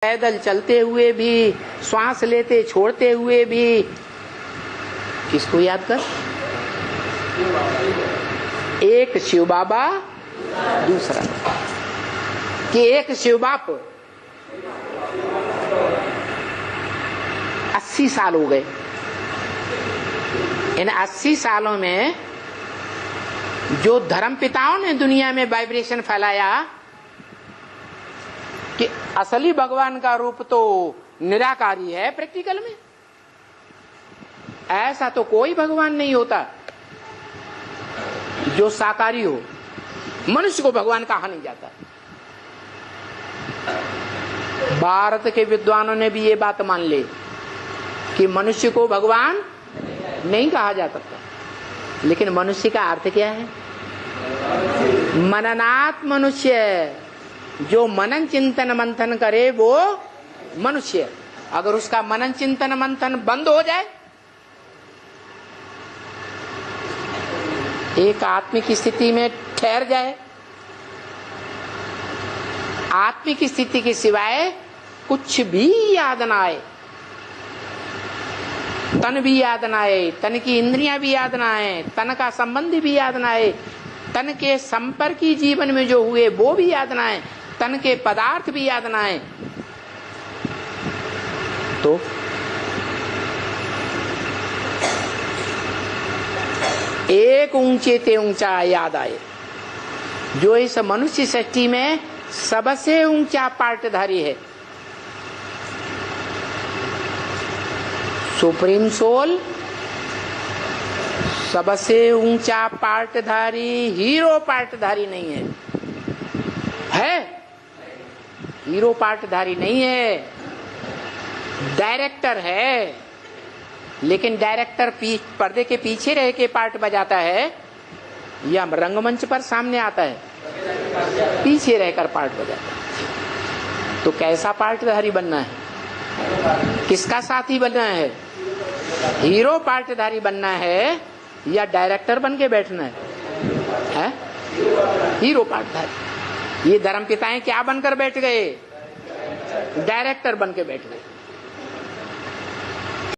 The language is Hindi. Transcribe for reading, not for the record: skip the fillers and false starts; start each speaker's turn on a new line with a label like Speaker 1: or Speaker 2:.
Speaker 1: पैदल चलते हुए भी, श्वास लेते छोड़ते हुए भी, किसको याद कर? एक शिव बाबा, दूसरा कि एक शिव बाप 80 साल हो गए। इन 80 सालों में जो धर्म पिताओं ने दुनिया में वाइब्रेशन फैलाया कि असली भगवान का रूप तो निराकारी है, प्रैक्टिकल में ऐसा तो कोई भगवान नहीं होता जो साकारी हो। मनुष्य को भगवान कहा नहीं जाता। भारत के विद्वानों ने भी ये बात मान ली कि मनुष्य को भगवान नहीं कहा जा सकता। लेकिन मनुष्य का अर्थ क्या है? मननात् मनुष्य, जो मनन चिंतन मंथन करे वो मनुष्य। अगर उसका मनन चिंतन मंथन बंद हो जाए, एक आत्मिक स्थिति में ठहर जाए, आत्मिक स्थिति के सिवाय कुछ भी याद ना आए, तन भी याद ना आए, तन की इंद्रियां भी याद ना आए, तन का संबंध भी याद ना आए, तन के संपर्की जीवन में जो हुए वो भी याद ना आए, तन के पदार्थ भी याद ना आए, तो एक ऊंचे ते ऊंचा याद आए। जो इस मनुष्य सृष्टि में सबसे ऊंचा पार्टधारी है, सुप्रीम सोल सबसे ऊंचा पार्टधारी, हीरो पार्टधारी नहीं है। है हीरो पार्टधारी नहीं है, डायरेक्टर है। लेकिन डायरेक्टर पर्दे के पीछे रह के पार्ट बजाता है या रंगमंच पर सामने आता है? पीछे रहकर पार्ट बजाता है। तो कैसा पार्टधारी बनना है? किसका साथी बनना है? हीरो पार्टधारी बनना है या डायरेक्टर बन के बैठना है? हीरो पार्टधारी। ये धर्मपिताएं क्या बनकर बैठ गए? डायरेक्टर बन के बैठ गए।